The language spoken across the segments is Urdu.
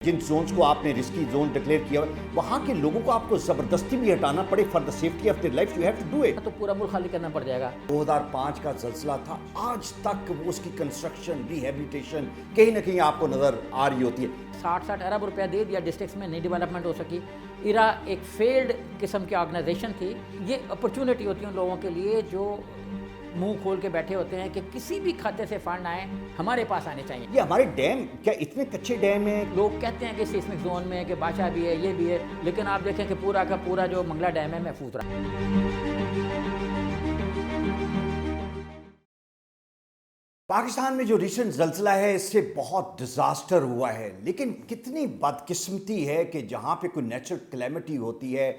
جن زونز کو آپ نے رسکی زون ڈکلیئر کیا وہاں کے لوگوں کو آپ کو زبردستی بھی ہٹانا پڑے for the safety of their life you have to do it. تو پورا ملک خالی کرنا پڑ جائے گا. 2005 کا زلزلہ تھا, آج تک وہ اس کی کنسٹرکشن ریہیبلیٹیشن کہیں نہ کہیں آپ کو نظر آ رہی ہوتی ہے. 60 ارب روپیہ دے دیا, ڈسٹرکٹس میں نئی ڈیولپمنٹ ہو سکی. ایرا ایک فیلڈ قسم کی آرگنائزیشن تھی. یہ اپرچونٹی ہوتی ہے ان لوگوں کے لیے جو منہ کھول کے بیٹھے ہوتے ہیں کہ کسی بھی کھاتے سے فنڈ آئیں ہمارے پاس آنے چاہیے. یہ ہمارے ڈیم کیا اتنے کچے ڈیم ہیں؟ لوگ کہتے ہیں کہ سیسمک زون میں کہ بادشاہ بھی ہے, یہ بھی ہے, لیکن آپ دیکھیں کہ پورا کا پورا جو منگلا ڈیم ہے محفوظ رہا. پاکستان میں جو ریسنٹ زلزلہ ہے اس سے بہت ڈیزاسٹر ہوا ہے, لیکن کتنی بدقسمتی ہے کہ جہاں پہ کوئی نیچرل کلیمٹی ہوتی ہے,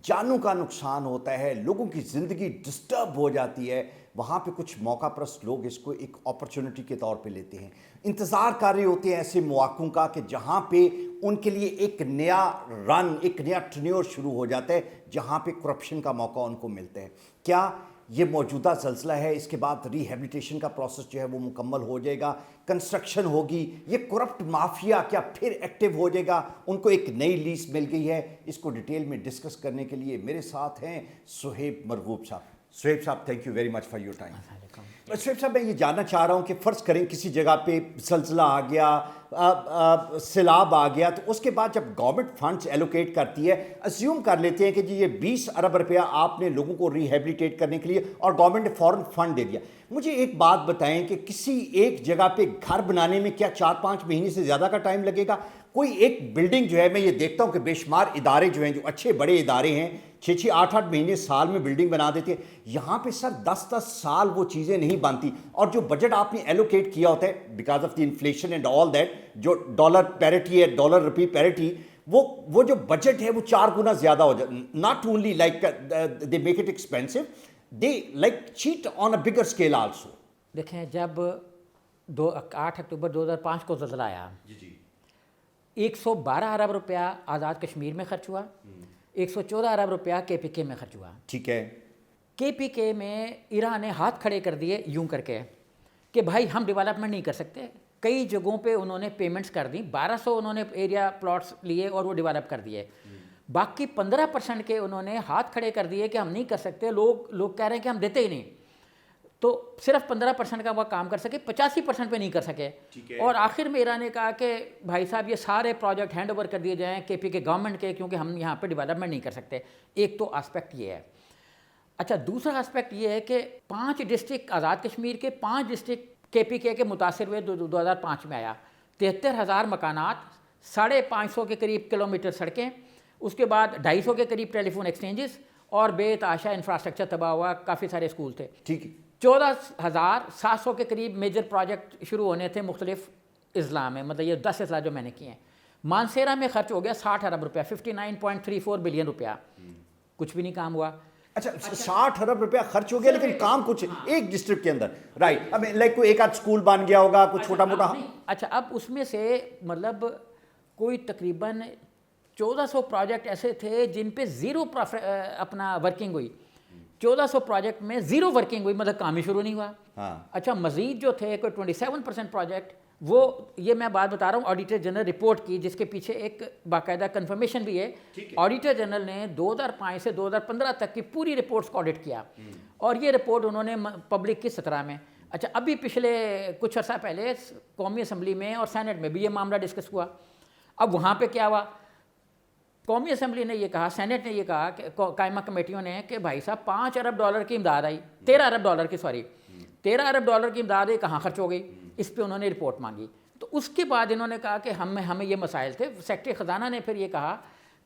جانوں کا نقصان ہوتا ہے, لوگوں کی زندگی ڈسٹرب ہو جاتی ہے, وہاں پہ کچھ موقع پرست لوگ اس کو ایک اپرچونٹی کے طور پہ لیتے ہیں. انتظار کر رہے ہوتے ہیں ایسے مواقعوں کا کہ جہاں پہ ان کے لیے ایک نیا رن, ایک نیا ٹرنیور شروع ہو جاتا ہے, جہاں پہ کرپشن کا موقع ان کو ملتا ہے. کیا یہ موجودہ زلزلہ ہے, اس کے بعد ریہیبلیٹیشن کا پروسیس جو ہے وہ مکمل ہو جائے گا, کنسٹرکشن ہوگی, یہ کرپٹ مافیا کیا پھر ایکٹیو ہو جائے گا, ان کو ایک نئی لیز مل گئی ہے؟ اس کو ڈیٹیل میں ڈسکس کرنے کے لیے میرے ساتھ ہیں سہیب مرغوب صاحب. سہیب صاحب thank you very much for your time. Suhaib صاحب میں یہ جاننا چاہ رہا ہوں کہ فرض کریں کسی جگہ پہ زلزلہ آ گیا, سیلاب آ گیا, تو اس کے بعد جب گورنمنٹ فنڈز ایلوکیٹ کرتی ہے, اسیوم کر لیتے ہیں کہ جی یہ 20 ارب روپیہ آپ نے لوگوں کو ریہیبلیٹیٹ کرنے کے لیے اور گورنمنٹ نے فوراً فنڈ دے دیا. مجھے ایک بات بتائیں کہ کسی ایک جگہ پہ گھر بنانے میں کیا 4-5 مہینے سے زیادہ کا ٹائم لگے گا؟ کوئی ایک بلڈنگ جو ہے, میں یہ دیکھتا ہوں کہ بے شمار ادارے جو ہیں, جو اچھے بڑے ادارے ہیں, 6-6 8-8 مہینے سال میں بلڈنگ بنا دیتے ہیں. یہاں پہ سر 10-10 سال وہ چیزیں نہیں بنتی, اور جو بجٹ آپ نے ایلوکیٹ کیا ہوتا ہے because of the inflation and all that, جو ڈالر پیرٹی ہے, ڈالر روپی پیرٹی, وہ جو بجٹ ہے وہ 4 گنا زیادہ ہو جاتا. Not only like they make it expensive, they like chat on a bigger scale also. دیکھیں جب 8 اکتوبر 2005 کو زلزلہ آیا, 112 ارب روپیہ آزاد کشمیر میں خرچ ہوا, 114 ارب روپیہ کے پی کے میں خرچ ہوا. ٹھیک ہے. کے پی کے میں ایران نے ہاتھ کھڑے کر دیے یوں کر کے کہ بھائی ہم ڈیولپمنٹ نہیں کر سکتے. کئی جگہوں پہ انہوں نے پیمنٹس کر دیں, 1200 انہوں نے ایریا پلاٹس لیے اور وہ ڈیولپ کر دیے. باقی 15% کے انہوں نے ہاتھ کھڑے کر دیے کہ ہم نہیں کر سکتے, لوگ کہہ رہے ہیں کہ ہم دیتے ہی نہیں. تو صرف 15% کا وہ کام کر سکے, 85% پہ نہیں کر سکے. اور آخر میں ایران نے کہا کہ بھائی صاحب یہ سارے پروجیکٹ ہینڈ اوور کر دیے جائیں کے پی کے گورنمنٹ کے, کیونکہ ہم یہاں پہ ڈیولپمنٹ نہیں کر سکتے. ایک تو آسپیکٹ یہ ہے. اچھا, دوسرا آسپیکٹ یہ ہے کہ 5 ڈسٹرکٹ آزاد کشمیر کے, 5 ڈسٹرکٹ کے پی کے متاثر ہوئے 2005 میں آیا. 73,000 مکانات, 550 کے قریب کلومیٹر سڑکیں, اس کے بعد 250 کے قریب ٹیلی فون ایکسچینجز, اور بے تحاشا انفراسٹرکچر تباہ ہوا, کافی سارے اسکول تھے. ٹھیک ہے. 14,700 کے قریب میجر پروجیکٹ شروع ہونے تھے مختلف اضلاع میں, مطلب یہ 10 اضلاع جو میں نے کیے ہیں. مانسیرا میں خرچ ہو گیا 60 ارب روپیہ, 59.34 بلین روپیہ, کچھ بھی نہیں کام ہوا. اچھا, 60 ارب روپیہ خرچ ہو گیا لیکن کام کچھ ایک ڈسٹرکٹ کے اندر, رائٹ. اب لائک کوئی ایک آدھ اسکول بن گیا ہوگا, کچھ چھوٹا موٹا. اچھا, اب اس میں سے مطلب کوئی تقریباً 1400 پروجیکٹ ایسے تھے جن پہ زیرو اپنا ورکنگ ہوئی. 1400 پروجیکٹ میں زیرو ورکنگ ہوئی, مطلب کام ہی شروع نہیں ہوا. اچھا, مزید جو تھے کوئی 27% پروجیکٹ, وہ یہ میں بات بتا رہا ہوں آڈیٹر جنرل رپورٹ کی, جس کے پیچھے ایک باقاعدہ کنفرمیشن بھی ہے. آڈیٹر جنرل نے 2005 سے 2015 تک کی پوری رپورٹس کو آڈٹ کیا, اور یہ رپورٹ انہوں نے پبلک کی 17 میں. اچھا, ابھی پچھلے کچھ عرصہ پہلے قومی اسمبلی میں اور سینٹ میں بھی یہ معاملہ ڈسکس ہوا. اب وہاں پہ کیا ہوا, قومی اسمبلی نے یہ کہا, سینٹ نے یہ کہا کہ قائمہ کمیٹیوں نے کہ بھائی صاحب 5 ارب ڈالر کی امداد آئی, 13 ارب ڈالر کی 13 ارب ڈالر کی امداد ہے, کہاں خرچ ہو گئی, اس پہ انہوں نے رپورٹ مانگی. تو اس کے بعد انہوں نے کہا کہ ہمیں یہ مسائل تھے. سیکرٹری خزانہ نے پھر یہ کہا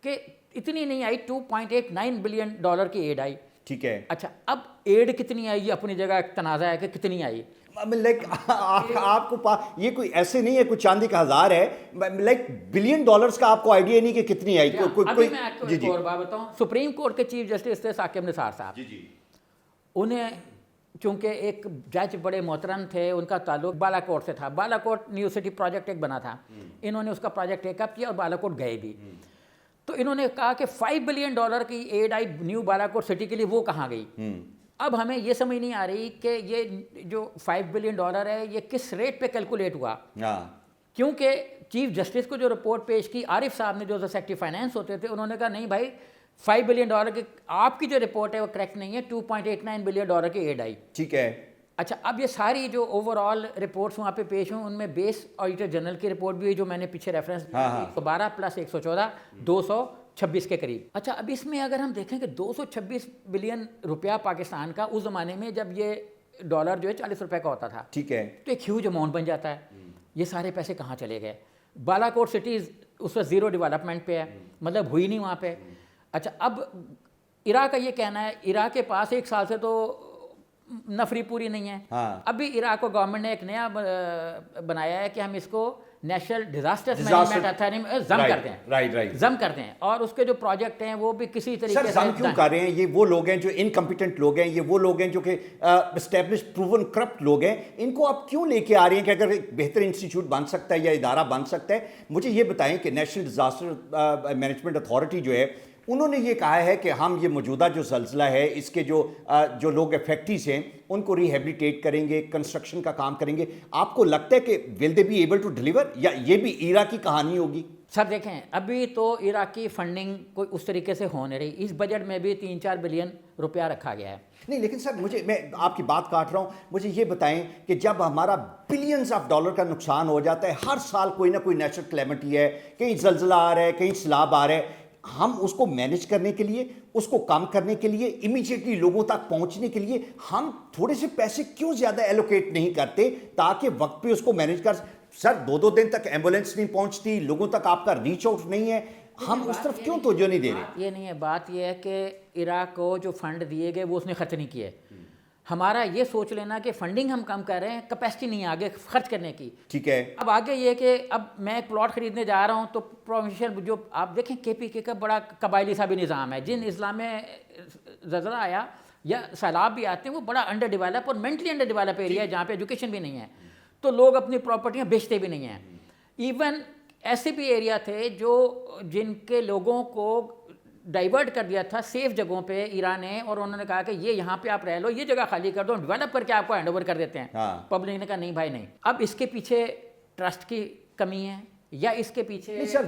کہ اتنی نہیں آئی, 2.89 بلین ڈالر کی ایڈ آئی. ٹھیک ہے. اچھا, اب ایڈ کتنی آئی یہ اپنی جگہ ایک تنازع ہے کہ کتنی آئی. لائک آپ کو یہ کوئی ایسے نہیں ہے کوئی چاندی کا ہزار ہے, لائک بلین ڈالرز کا آپ کو آئیڈیا نہیں کہ کتنی آئی. ابھی میں آپ کو ایک اور بات بتاؤں, سپریم کورٹ کے چیف جسٹس تھے ثاقب نثار صاحب. انہیں چونکہ ایک جج بڑے محترم تھے, ان کا تعلق بالا کوٹ سے تھا. بالا کوٹ نیو سٹی پروجیکٹ ایک بنا تھا, انہوں نے اس کا پروجیکٹ ٹیک اپ کیا اور بالا کوٹ گئے بھی. تو انہوں نے کہا کہ 5 بلین ڈالر کی ایڈ آئی نیو بالا کوٹ سٹی کے لیے, وہ کہاں گئی. اب ہمیں یہ سمجھ نہیں آ رہی کہ یہ جو 5 بلین ڈالر ہے یہ کس ریٹ پہ کیلکولیٹ ہوا, کیونکہ چیف جسٹس کو جو رپورٹ پیش کی عارف صاحب نے جو سیکرٹری فائنانس ہوتے تھے انہوں نے کہا نہیں بھائی $5 بلین کی آپ کی جو رپورٹ ہے وہ کریکٹ نہیں ہے, $2.89 بلین کی ایڈ آئی. ٹھیک ہے. اچھا اب یہ ساری جو اوور آل رپورٹس وہاں پہ پیش ہوں ان میں بیس آڈیٹر جنرل کی رپورٹ بھی ہوئی جو میں نے پیچھے ریفرنس 12 + 114 226 کے قریب. اچھا اب اس میں اگر ہم دیکھیں کہ $226 بلین پاکستان کا اس زمانے میں جب یہ ڈالر جو ہے $40 کا ہوتا تھا, ٹھیک ہے, تو ایک ہیوج اماؤنٹ بن جاتا ہے. یہ سارے پیسے کہاں چلے گئے؟ بالا کوٹ سٹیز اس وقت زیرو ڈیولپمنٹ پہ ہے, مطلب ہوئی نہیں وہاں پہ. اچھا اب عراق کا یہ کہنا ہے عراق کے پاس 1 سال سے تو نفری پوری نہیں ہے. ابھی عراق کو گورنمنٹ نے ایک نیا بنایا ہے کہ ہم اس کو نیشنل ڈیزاسٹر مینجمنٹ اتھارٹی ضم کرتے ہیں, ضم کرتے ہیں, اور اس کے جو پروجیکٹ ہیں وہ بھی کسی طریقے سے ضم کیوں کر رہے ہیں؟ یہ وہ لوگ ہیں جو انکمپیٹنٹ لوگ ہیں, یہ وہ لوگ ہیں جو کہ اسٹیبلش پروون کرپٹ لوگ ہیں, ان کو آپ کیوں لے کے آ رہے ہیں کہ اگر ایک بہتر انسٹیٹیوٹ بن سکتا ہے یا ادارہ بن سکتا ہے؟ مجھے یہ بتائیں کہ نیشنل ڈیزاسٹر مینجمنٹ اتھارٹی جو ہے انہوں نے یہ کہا ہے کہ ہم یہ موجودہ جو زلزلہ ہے اس کے جو لوگ افیکٹیز ہیں ان کو ریہیبلیٹیٹ کریں گے, کنسٹرکشن کا کام کریں گے. آپ کو لگتا ہے کہ will they be able to deliver, یا یہ بھی عراق کی کہانی ہوگی؟ سر دیکھیں ابھی تو عراق کی فنڈنگ کوئی اس طریقے سے ہو نہیں رہی. اس بجٹ میں بھی $3-4 بلین رکھا گیا ہے. نہیں لیکن سر میں آپ کی بات کاٹ رہا ہوں, مجھے یہ بتائیں کہ جب ہمارا بلینز آف ڈالر کا نقصان ہو جاتا ہے, ہر سال کوئی نہ کوئی نیچرل کلیمٹی ہے, کہیں زلزلہ آ رہا ہے, کہیں سیلاب آ رہا ہے, ہم اس کو مینیج کرنے کے لیے, اس کو کم کرنے کے لیے, امیجیٹلی لوگوں تک پہنچنے کے لیے ہم تھوڑے سے پیسے کیوں زیادہ ایلوکیٹ نہیں کرتے تاکہ وقت پہ اس کو مینیج کر سر 2 دن تک ایمبولینس نہیں پہنچتی, لوگوں تک آپ کا ریچ آؤٹ نہیں ہے, ہم اس طرف کیوں توجہ نہیں دے رہے؟ یہ نہیں ہے, بات یہ ہے کہ عراق کو جو فنڈ دیے گئے وہ اس نے خرچ نہیں کیے. ہمارا یہ سوچ لینا کہ فنڈنگ ہم کم کر رہے ہیں, کیپیسٹی نہیں ہے آگے خرچ کرنے کی. ٹھیک ہے. اب آگے یہ کہ اب میں ایک پلاٹ خریدنے جا رہا ہوں تو پروونشل جو آپ دیکھیں KPK کا بڑا قبائلی سا بھی نظام ہے. جن اضلاع میں زلزلہ آیا یا سیلاب بھی آتے ہیں وہ بڑا انڈر ڈیولپ اور مینٹلی انڈر ڈیولپ ایریا ہے جہاں پہ ایجوکیشن بھی نہیں ہے, تو لوگ اپنی پراپرٹیاں بیچتے بھی نہیں ہیں. ایون ایسے بھی ایریا تھے جن کے لوگوں کو ڈائیورٹ کر دیا تھا سیف جگہوں پہ ایران نے, اور انہوں نے کہا کہ یہ یہاں پہ آپ رہ لو, یہ جگہ خالی کر دو, ڈیولپ کر کے آپ کو ہینڈ اوور کر دیتے ہیں. پبلک نے کہا نہیں بھائی نہیں. اب اس کے پیچھے ٹرسٹ کی کمی ہے یا اس کے پیچھے سر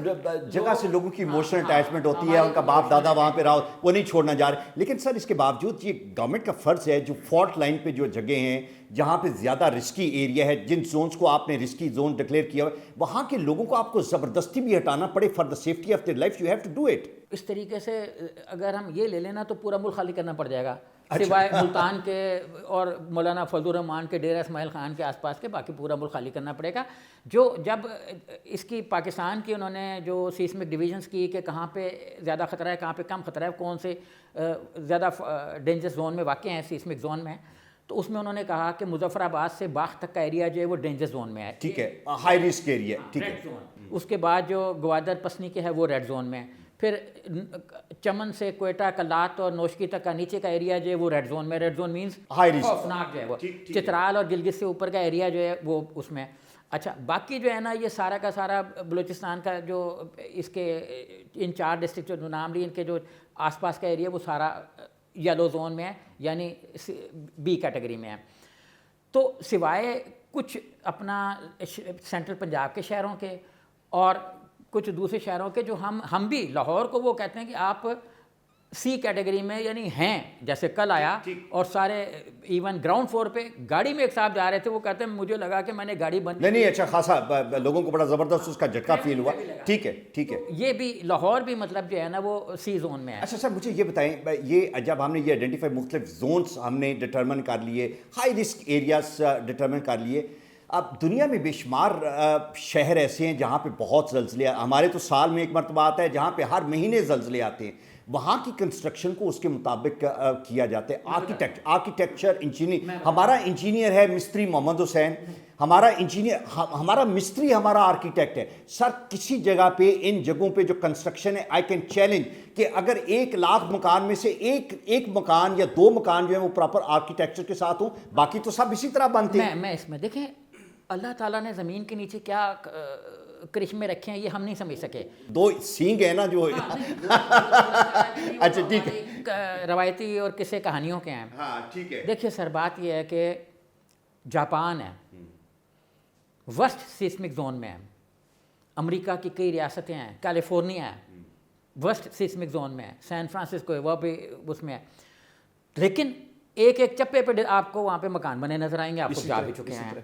جگہ سے لوگوں کی ایموشنل اٹیچمنٹ ہوتی ہے, ان کا باپ دادا وہاں پہ رہا, وہ نہیں چھوڑنا جا رہے. لیکن سر اس کے باوجود یہ گورنمنٹ کا فرض ہے جو فالٹ لائن پہ جو جگہیں ہیں جہاں پہ زیادہ رسکی ایریا ہے, جن زونس کو آپ نے رسکی زون ڈکلیئر کیا ہے, وہاں کے لوگوں کو آپ کو زبردستی بھی ہٹانا پڑے for the safety of their life, you have to do it. اس طریقے سے اگر ہم یہ لے لینا تو پورا ملک خالی کرنا پڑ جائے گا, سوائے ملتان کے اور مولانا فضل الرحمان کے ڈیرہ اسماعیل خان کے آس پاس کے, باقی پورا ملک خالی کرنا پڑے گا. جو جب اس کی پاکستان کی انہوں نے جو سیسمک ڈویژنس کی کہ کہاں پہ زیادہ خطرہ ہے کہاں پہ کم خطرہ ہے, کون سے زیادہ ڈینجرس زون میں واقع ہیں سیسمک زون میں, تو اس میں انہوں نے کہا کہ مظفر آباد سے باغ تک کا ایریا جو ہے وہ ڈینجر زون میں ہے. ٹھیک ہے, ہائی رسک ایریا. ٹھیک ہے. اس کے بعد جو گوادر پسنی کے ہے وہ ریڈ زون میں ہے. پھر چمن سے کوئٹہ کلات اور نوشکی تک کا نیچے کا ایریا جو ہے وہ ریڈ زون میں. Red zone means high risk خوفناک جو ہے وہ. چترال اور گلگت سے اوپر کا ایریا جو ہے وہ اس میں. اچھا باقی جو ہے نا یہ سارا کا سارا بلوچستان کا جو اس کے ان 4 ڈسٹرکٹ جو نام لی ان کے جو آس پاس کا ایریا وہ سارا یلو زون میں ہے, یعنی B کیٹیگری میں ہے. تو سوائے کچھ اپنا سینٹرل پنجاب کے شہروں کے اور کچھ دوسرے شہروں کے جو ہم بھی لاہور کو وہ کہتے ہیں کہ آپ C کیٹیگری میں یعنی ہیں, جیسے کل آیا اور سارے ایون گراؤنڈ فلور پہ گاڑی میں ایک صاحب جا رہے تھے, وہ کہتے ہیں مجھے لگا کہ میں نے گاڑی بند نہیں اچھا خاصا لوگوں کو بڑا زبردست اس کا جھٹکا فیل ہوا. ٹھیک ہے ٹھیک ہے. یہ بھی لاہور بھی مطلب جو ہے نا وہ C زون میں ہے. اچھا سر مجھے یہ بتائیں, یہ جب ہم نے یہ آئیڈینٹیفائی مختلف زونس ہم نے ڈٹرمن کر لیے, ہائی رسک ایریاز ڈٹرمن کر لیے, اب دنیا میں بے شمار شہر ایسے ہیں جہاں پہ بہت زلزلے, ہمارے تو سال میں ایک مرتبہ آتا ہے جہاں پہ ہر مہینے زلزلے آتے ہیں, وہاں کی کنسٹرکشن کو اس کے مطابق کیا جاتا ہے. آرکیٹیکچر انجینئر, ہمارا انجینئر ہے مستری محمد حسین, ہمارا مستری ہمارا آرکیٹیکٹ ہے. سر کسی جگہ پہ ان جگہوں پہ جو کنسٹرکشن ہے, آئی کین چیلنج کہ اگر 1 لاکھ مکان میں سے ایک مکان یا 2 مکان جو ہیں وہ پراپر آرکیٹیکچر کے ساتھ ہوں, باقی تو سب اسی طرح بنتے ہیں. میں اس میں دیکھیں اللہ تعالیٰ نے زمین کے نیچے کیا کرشمے رکھے ہیں یہ ہم نہیں سمجھ سکے. 2 سینگ ہیں نا جو اچھا ٹھیک ہے, روایتی اور قصے کہانیوں کے ہیں. ہاں ٹھیک ہے. دیکھیے سر بات یہ ہے کہ جاپان ہے ورسٹ سیسمک زون میں ہے, امریکہ کی کئی ریاستیں ہیں, کیلیفورنیا ہے ورسٹ سیسمک زون میں ہے, سین فرانسسکو ہے وہ بھی اس میں ہے, لیکن ایک ایک چپے پہ آپ کو وہاں پہ مکان بنے نظر آئیں گے, آپ کو جا بھی چکے ہیں.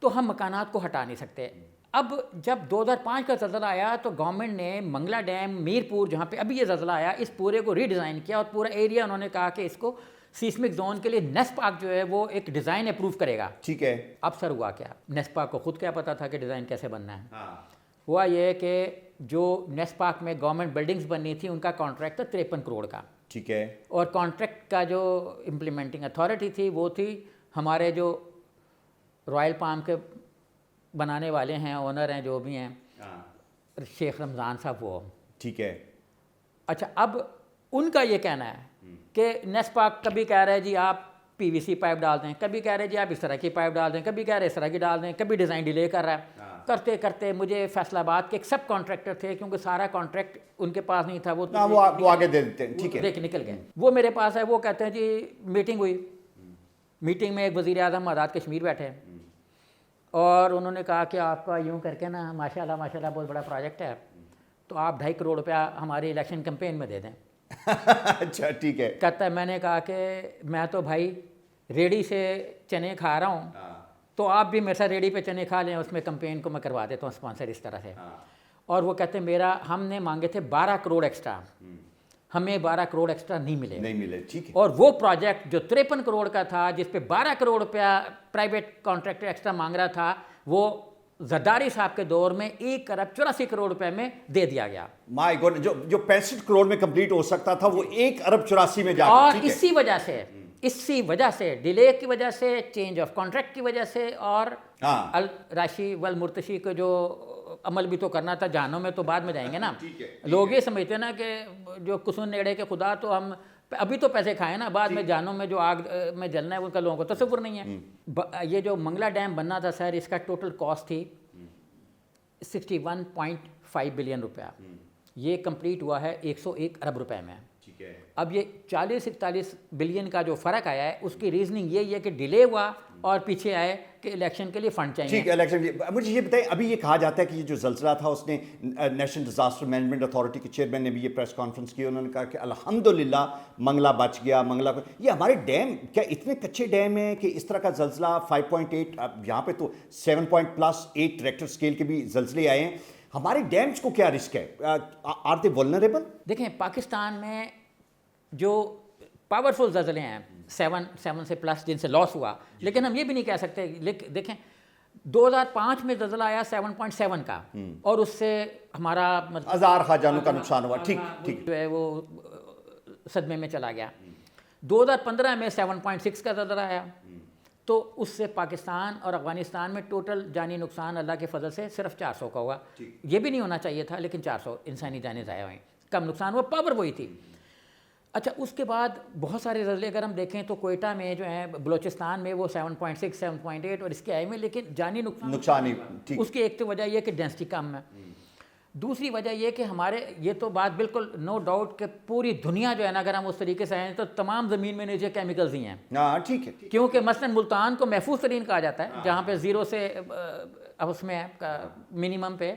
تو ہم مکانات کو ہٹا نہیں سکتے. اب جب 2005 کا زلزلہ آیا تو گورنمنٹ نے منگلا ڈیم, میر پور جہاں پہ ابھی یہ زلزلہ آیا, اس پورے کو ری ڈیزائن کیا اور پورا ایریا انہوں نے کہا کہ اس کو سیسمک زون کے لیے نیسپاک جو ہے وہ ایک ڈیزائن اپروو کرے گا. ٹھیک ہے. اب سر ہوا کیا, نیسپاک کو خود کیا پتا تھا کہ ڈیزائن کیسے بننا ہے. ہوا یہ کہ جو نیسپاک میں گورنمنٹ بلڈنگز بننی تھی ان کا کانٹریکٹ تھا 53 کروڑ کا. ٹھیک ہے. اور کانٹریکٹ کا جو امپلیمنٹنگ اتھارٹی تھی وہ تھی ہمارے جو رائل پام کے بنانے والے ہیں, اونر ہیں جو بھی ہیں, شیخ رمضان صاحب وہ. ٹھیک ہے. اچھا, اب ان کا یہ کہنا ہے کہ نیسپاک کبھی کہہ رہے جی آپ پی وی سی پائپ ڈال دیں, کبھی کہہ رہے جی آپ اس طرح کی پائپ ڈال دیں, کبھی کہہ رہے اس طرح کی ڈال دیں, کبھی ڈیزائن ڈیلے کر رہا ہے. کرتے کرتے مجھے فیصل آباد کے ایک سب کانٹریکٹر تھے, کیونکہ سارا کانٹریکٹ ان کے پاس نہیں تھا, وہ آگے دے دیتے ہیں. ٹھیک ہے. دیکھ نکل گئے. وہ میرے پاس ہے, وہ کہتے ہیں جی میٹنگ ہوئی, میٹنگ میں ایک وزیر اعظم آزاد کشمیر بیٹھے اور انہوں نے کہا کہ آپ کا یوں کر کے نا ماشاء اللہ بہت بڑا پروجیکٹ ہے, تو آپ 2.5 کروڑ روپیہ ہماری الیکشن کمپین میں دے دیں. اچھا ٹھیک ہے. کہتا ہے میں نے کہا کہ میں تو بھائی ریڑھی سے چنے کھا رہا ہوں, تو آپ بھی میرے ساتھ ریڑھی پہ چنے کھا لیں, اس میں کمپین کو میں کروا دیتا ہوں اسپانسر اس طرح سے. اور وہ کہتے ہیں ہم نے مانگے تھے 12 کروڑ ایکسٹرا, ہمیں 12 کروڑ ایکسٹرا نہیں ملے. ٹھیک ہے. اور وہ پروجیکٹ جو 53 کروڑ کا تھا, جس پہ 12 کروڑ روپیہ پرائیویٹ کانٹریکٹر ایکسٹرا مانگ رہا تھا, وہ زرداری صاحب کے دور میں 1 ارب 84 کروڑ روپے میں دے دیا گیا. مائی گاڈ, جو 65 کروڑ میں کمپلیٹ ہو سکتا تھا وہ 1 ارب 84 میں جا. اور اسی وجہ سے ڈیلے کی وجہ سے, چینج آف کانٹریکٹ کی وجہ سے, اور الراشی والمرتشی کو جو عمل بھی تو کرنا تھا, جہانوں میں تو بعد میں جائیں گے نا. لوگ یہ سمجھتے ہیں نا کہ جو کسن نیڑے کے خدا, تو ہم ابھی تو پیسے کھائیں نا, بعد میں جہانوں میں جو آگ میں جلنا ہے ان کا لوگوں کو تصور نہیں ہے. یہ جو منگلا ڈیم بننا تھا سر, اس کا ٹوٹل کاسٹ تھی 61.5 بلین روپیہ. یہ کمپلیٹ ہوا ہے 101 ارب روپے میں. اب یہ 40-41 بلین کا جو فرق آیا ہے, اس کی ریزننگ یہی ہے کہ ڈیلے ہوا اور پیچھے آئے کہ الیکشن کے لیے فنڈ چاہیے. ٹھیک ہے. الیکشن, مجھے یہ بتائیں, ابھی یہ کہا جاتا ہے کہ یہ جو زلزلہ تھا اس نے نیشنل ڈیزاسٹر مینجمنٹ اتھارٹی کے چیئرمین نے بھی یہ پریس کانفرنس کی, انہوں نے کہا کہ الحمدللہ منگلا بچ گیا. منگلا یہ ہمارے ڈیم کیا اتنے کچے ڈیم ہیں کہ اس طرح کا زلزلہ 5.8, اب یہاں پہ تو 7.8 ریکٹر اسکیل کے بھی زلزلے آئے ہیں. ہمارے ڈیمز کو کیا رسک ہے, آر دے ولنریبل؟ دیکھیں پاکستان میں جو پاورفل زلزلے ہیں 7 سے پلس جن سے لاس ہوا, لیکن ہم یہ بھی نہیں کہہ سکتے. دیکھیں 2005 میں زلزلہ آیا 7.7 کا, اور اس سے ہمارا ہزار خاجانوں کا نقصان ہوا. ٹھیک جو ہے وہ صدمے میں چلا گیا. 2015 میں 7.6 کا زلزلہ آیا, تو اس سے پاکستان اور افغانستان میں ٹوٹل جانی نقصان اللہ کے فضل سے صرف 400 کا ہوا. یہ بھی نہیں ہونا چاہیے تھا, لیکن 400 انسانی جانیں ضائع ہوئیں. کم نقصان ہوا, پاور وہی تھی. اچھا, اس کے بعد بہت سارے زلزلے اگر ہم دیکھیں تو کوئٹہ میں جو ہیں, بلوچستان میں وہ 7.6 7.8 اور اس کے آئے میں, لیکن جانی نقصان اس کی ایک تو وجہ یہ کہ ڈینسٹی کم ہے. دوسری وجہ یہ کہ ہمارے, یہ تو بات بالکل نو ڈاؤٹ کہ پوری دنیا جو ہے نا, اگر ہم اس طریقے سے آئیں تو تمام زمین میں نیچے کیمیکلز ہی ہیں. ٹھیک ہے. کیونکہ مثلاً ملتان کو محفوظ ترین کہا جاتا ہے, جہاں پہ 0 سے اس میں منیمم پہ,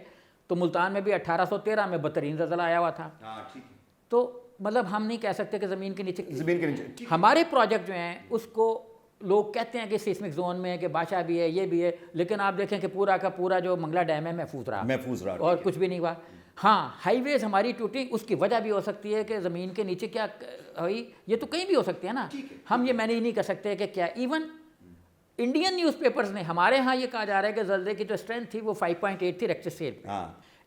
تو ملتان میں بھی 1813 میں بدترین زلزلہ آیا ہوا تھا. تو مطلب ہم نہیں کہہ سکتے کہ زمین کے نیچے. ہمارے پروجیکٹ جو ہیں اس کو لوگ کہتے ہیں کہ سیسمک زون میں ہے, کہ بادشاہ بھی ہے, یہ بھی ہے, لیکن آپ دیکھیں کہ پورا کا پورا جو منگلا ڈیم ہے محفوظ رہا اور کچھ بھی نہیں ہوا. ہاں, ہائی ویز ہماری ٹوٹی, اس کی وجہ بھی ہو سکتی ہے کہ زمین کے نیچے کیا ہوئی, یہ تو کہیں بھی ہو سکتی ہے نا. ہم یہ مینیج نہیں کر سکتے کہ کیا. ایون انڈین نیوز پیپرز نے, ہمارے ہاں یہ کہا جا رہا ہے کہ زلزلے کی جو اسٹرینتھ تھی وہ 5.8 تھی ریکٹر اسکیل.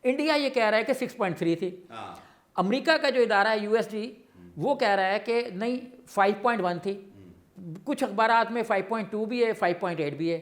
انڈیا یہ کہہ رہا ہے کہ 6.3 تھی. امریکہ کا جو ادارہ ہے USG, وہ کہہ رہا ہے کہ نہیں 5.1 تھی. کچھ اخبارات میں 5.2 بھی ہے, 5.8 بھی ہے.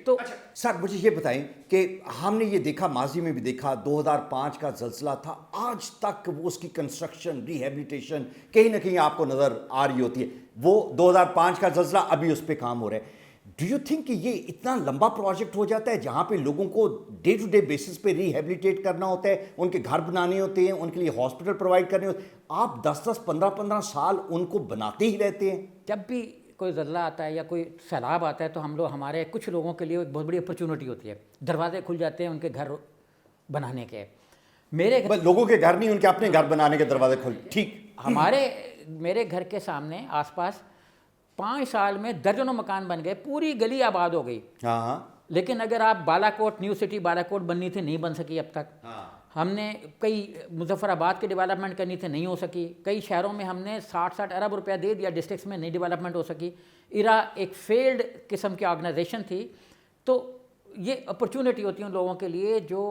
تو سر مجھے یہ بتائیں کہ ہم نے یہ دیکھا, ماضی میں بھی دیکھا, 2005 کا زلزلہ تھا, آج تک وہ اس کی کنسٹرکشن, ریہیبلیٹیشن کہیں نہ کہیں آپ کو نظر آ رہی ہوتی ہے. وہ 2005 کا زلزلہ, ابھی اس پہ کام ہو رہا ہے. ڈو یو تھنک کہ یہ اتنا لمبا پروجیکٹ ہو جاتا ہے جہاں پہ لوگوں کو ڈے ٹو ڈے بیسس پہ ریہیبلیٹیٹ کرنا ہوتا ہے, ان کے گھر بنانے ہوتے ہیں, ان کے لیے ہاسپٹل پرووائڈ کرنے ہوتے ہیں, آپ 10-10 15-15 سال ان کو بناتے ہی رہتے ہیں؟ جب بھی کوئی زلزلہ آتا ہے یا کوئی سیلاب آتا ہے تو ہم لوگ, ہمارے کچھ لوگوں کے لیے ایک بہت بڑی اپرچونٹی ہوتی ہے, دروازے کھل جاتے ہیں, ان کے گھر بنانے کے. میرے بس لوگوں کے گھر نہیں، ان کے اپنے گھر بنانے کے دروازے کھول. ٹھیک. میرے گھر کے سامنے آس پاس 5 سال میں درجنوں مکان بن گئے، پوری گلی آباد ہو گئی. ہاں ہاں. لیکن اگر آپ بالا کوٹ، نیو سٹی بالا کوٹ بننی تھی، نہیں بن سکی اب تک. ہم نے کئی مظفر آباد کی ڈیولپمنٹ کرنی تھی، نہیں ہو سکی. کئی شہروں میں ہم نے 60 ارب روپیہ دے دیا، ڈسٹرکس میں نہیں ڈیولپمنٹ ہو سکی. ایرا ایک فیلڈ قسم کی آرگنائزیشن تھی. تو یہ اپرچونٹی ہوتی ہے ان لوگوں کے لیے جو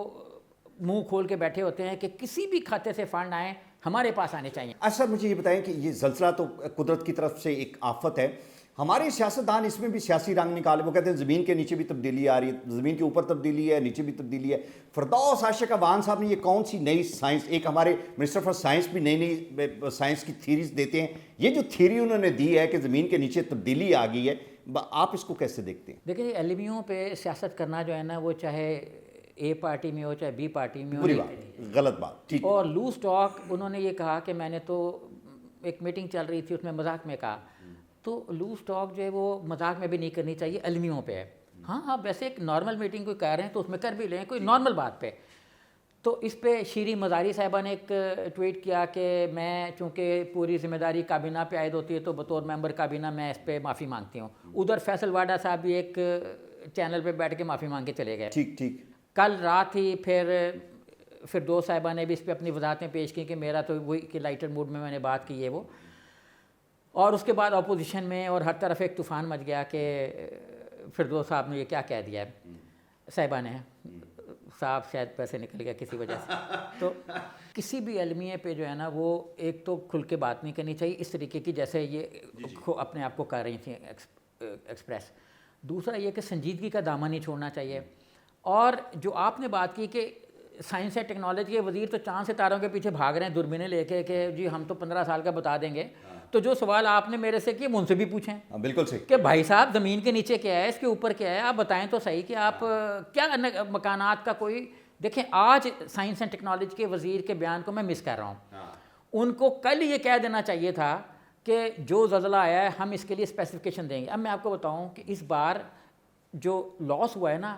منہ کھول کے بیٹھے ہوتے ہیں کہ کسی بھی کھاتے سے فنڈ آئیں ہمارے پاس آنے چاہیے. اچھا مجھے یہ بتائیں کہ یہ زلزلہ تو قدرت کی طرف سے ایک آفت ہے، ہمارے سیاستدان اس میں بھی سیاسی رنگ نکالے. وہ کہتے ہیں زمین کے نیچے بھی تبدیلی آ رہی ہے، زمین کے اوپر تبدیلی ہے، نیچے بھی تبدیلی ہے. فردوس عاشق وان صاحب نے یہ کون سی نئی سائنس، ایک ہمارے منسٹر فار سائنس بھی نئی نئی سائنس کی تھیریز دیتے ہیں. یہ جو تھیری انہوں نے دی ہے کہ زمین کے نیچے تبدیلی آ گئی ہے، آپ اس کو کیسے دیکھتے ہیں؟ دیکھیں ایلمیوں پہ سیاست کرنا جو ہے نا، وہ چاہے اے پارٹی میں ہو چاہے بی پارٹی میں ہو، بری بات، غلط بات. ٹھیک. اور لوز ٹاک انہوں نے یہ کہا کہ میں نے تو ایک میٹنگ چل رہی تھی اس میں مذاق میں کہا. تو لوز ٹاک جو ہے وہ مذاق میں بھی نہیں کرنی چاہیے، علمیوں پہ ہے. ہاں آپ ویسے ایک نارمل میٹنگ کوئی کر رہے ہیں تو اس میں کر بھی لیں، کوئی نارمل بات پہ. تو اس پہ شیریں مزاری صاحبہ نے ایک ٹویٹ کیا کہ میں چونکہ پوری ذمہ داری کابینہ پہ عائد ہوتی ہے تو بطور ممبر کابینہ میں اس پہ معافی مانگتی ہوں. ادھر فیصل واڈا صاحب بھی ایک چینل پہ بیٹھ کے معافی مانگ کے چلے گئے. ٹھیک ٹھیک. کل رات ہی پھر دو صاحبہ نے بھی اس پہ اپنی وضاحتیں پیش کی کہ میرا تو وہی کہ لائٹر موڈ میں نے بات کی ہے وہ. اور اس کے بعد اپوزیشن میں اور ہر طرف ایک طوفان مچ گیا کہ فردوس صاحب نے یہ کیا کہہ دیا ہے صاحبہ نے. صاحب شاید پیسے نکل گیا کسی وجہ سے. تو کسی بھی علمیے پہ جو ہے نا وہ ایک تو کھل کے بات نہیں کرنی چاہیے اس طریقے کی جیسے یہ اپنے آپ کو کر رہی تھیں ایکسپریس. دوسرا یہ کہ سنجیدگی کا دامن نہیں چھوڑنا چاہیے. اور جو آپ نے بات کی کہ سائنس اینڈ ٹیکنالوجی کے وزیر تو چاند ستاروں کے پیچھے بھاگ رہے ہیں دوربینیں لے کے کہ جی ہم تو 15 سال کا بتا دیں گے. تو جو سوال آپ نے میرے سے کیا ان سے بھی پوچھیں. بالکل صحیح. کہ بھائی صاحب زمین کے نیچے کیا ہے، اس کے اوپر کیا ہے، آپ بتائیں تو صحیح کہ آپ کیا مکانات کا کوئی. دیکھیں آج سائنس اینڈ ٹیکنالوجی کے وزیر کے بیان کو میں مس کر رہا ہوں. ان کو کل یہ کہہ دینا چاہیے تھا کہ جو زلزلہ آیا ہے ہم اس کے لیے اسپیسیفکیشن دیں گے. اب میں آپ کو بتاؤں کہ اس بار جو لاس ہوا ہے نا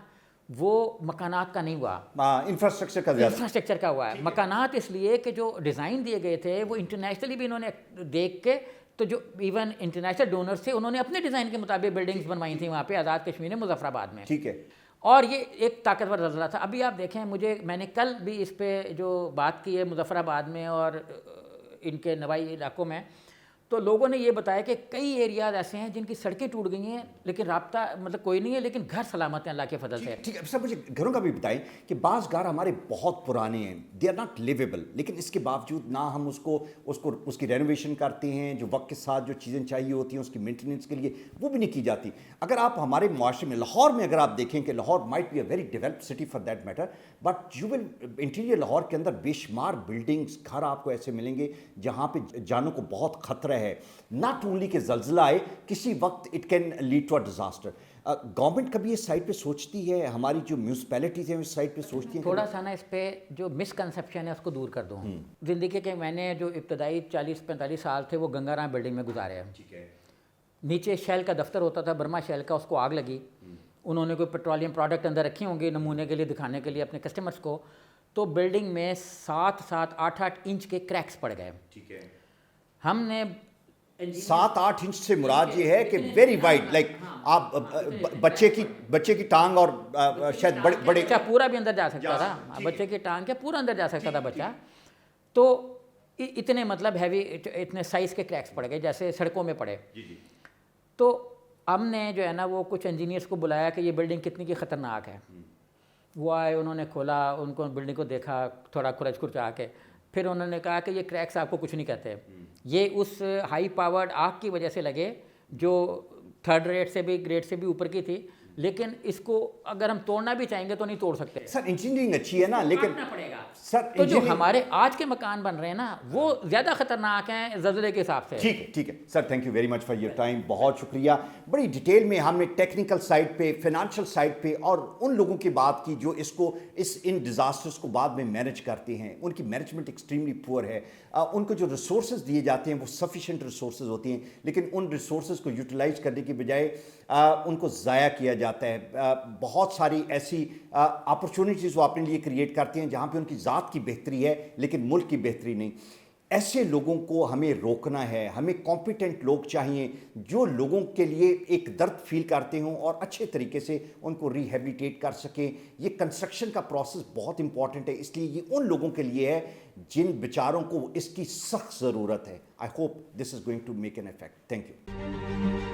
وہ مکانات کا نہیں ہوا، انفراسٹرکچر کا ہوا ہے. مکانات اس لیے کہ جو ڈیزائن دیے گئے تھے وہ انٹرنیشنلی بھی انہوں نے دیکھ کے، تو جو ایون انٹرنیشنل ڈونرز تھے انہوں نے اپنے ڈیزائن کے مطابق بلڈنگز بنوائی تھیں وہاں پہ آزاد کشمیر میں، مظفر آباد میں. ٹھیک ہے. اور یہ ایک طاقتور زلزلہ تھا. ابھی آپ دیکھیں میں نے کل بھی اس پہ جو بات کی ہے مظفر آباد میں اور ان کے نوائی علاقوں میں، تو لوگوں نے یہ بتایا کہ کئی ایریاز ایسے ہیں جن کی سڑکیں ٹوٹ گئی ہیں لیکن رابطہ مطلب کوئی نہیں ہے، لیکن گھر سلامت ہیں اللہ کے فضل سے. ٹھیک ہے. سر مجھے گھروں کا بھی بتائیں کہ بعض گھر ہمارے بہت پرانے ہیں، دے آر ناٹ لیویبل، لیکن اس کے باوجود نہ ہم اس کی رینوویشن کرتے ہیں، جو وقت کے ساتھ جو چیزیں چاہیے ہوتی ہیں اس کی مینٹیننس کے لیے وہ بھی نہیں کی جاتی. اگر آپ ہمارے معاشرے میں لاہور میں اگر آپ دیکھیں کہ Lahore might be a very developed city for that matter, but you will interior Lahore کے اندر بے شمار بلڈنگس گھر آپ کو ایسے ملیں گے جہاں پہ جانوں کو بہت خطرہ ہے. ناٹ اونلی کہ زلزلہ آئے، کسی وقت it can lead to a disaster. Government کبھی اس سائٹ پہ سوچتی ہے، ہماری جو میونسپیلٹیز ہیں اس سائٹ پہ سوچتی ہیں؟ تھوڑا سا نا اس پہ جو مسکنسیپشن ہے اس کو دور کر دوں. زندگی کے میں نے جو ابتدائی 40-45 سال تھے وہ گنگا رام بلڈنگ میں گزارے ہیں. ٹھیک ہے. نیچے شیل کا دفتر ہوتا تھا، برما شیل کا، اس کو آگ لگی. انہوں نے کوئی پیٹرولیم پروڈکٹ اندر رکھے ہوں گے نمونے کے لیے دکھانے کے لیے اپنے کسٹمرز کو، تو بلڈنگ میں 7-8 انچ کے کریکس پڑ گئے. ٹھیک ہے. ہم نے 7-8 انچ سے مراد یہ ہے کہ ویری وائڈ، لائک آپ بچے کی ٹانگ اور شاید بڑے بچہ پورا بھی اندر جا سکتا تھا، بچے کی ٹانگ کے پورا اندر جا سکتا تھا بچہ. تو اتنے مطلب ہیوی اتنے سائز کے کریکس پڑ گئے جیسے سڑکوں میں پڑے. تو ہم نے جو ہے نا وہ کچھ انجینئرس کو بلایا کہ یہ بلڈنگ کتنی کی خطرناک ہے. وہ آئے، انہوں نے کھولا، ان کو بلڈنگ کو دیکھا تھوڑا کھرچ کھرچا کے، پھر انہوں نے کہا کہ یہ کریکس آپ کو کچھ نہیں کہتے، یہ اس ہائی پاورڈ آگ کی وجہ سے لگے جو 3rd گریڈ سے بھی اوپر کی تھی، لیکن اس کو اگر ہم توڑنا بھی چاہیں گے تو نہیں توڑ سکتے. سر انجینئرنگ اچھی ہے نا، لیکن پڑے گا. سر تو جو ہمارے آج کے مکان بن رہے ہیں نا وہ زیادہ خطرناک ہیں زلزلے کے حساب سے. ٹھیک ہے sir, thank you very much for your time. بہت شکریہ. بڑی ڈیٹیل میں ہم نے ٹیکنیکل سائڈ پہ، فائنانشیل سائڈ پہ اور ان لوگوں کی بات کی جو ان ڈیزاسٹرز کو بعد میں مینیج کرتے ہیں. ان کی مینجمنٹ ایکسٹریملی پور ہے. ان کو جو ریسورسز دیے جاتے ہیں وہ سفیشینٹ ریسورسز ہوتی ہیں، لیکن ان ریسورسز کو یوٹیلائز کرنے کی بجائے ان کو ضائع کیا جاتا جاتا ہے. بہت ساری ایسی اپرچونیٹیز وہ اپنے لیے کریٹ کرتے ہیں جہاں پہ ان کی ذات کی بہتری ہے لیکن ملک کی بہتری نہیں. ایسے لوگوں کو ہمیں روکنا ہے. ہمیں کمپیٹنٹ لوگ چاہیے جو لوگوں کے لیے ایک درد فیل کرتے ہوں اور اچھے طریقے سے ان کو ریہیبلیٹیٹ کر سکیں. یہ کنسٹرکشن کا پروسیس بہت امپورٹنٹ ہے, اس لیے یہ ان لوگوں کے لیے ہے جن بیچاروں کو اس کی سخت ضرورت ہے. I hope this is going to make an effect. Thank you.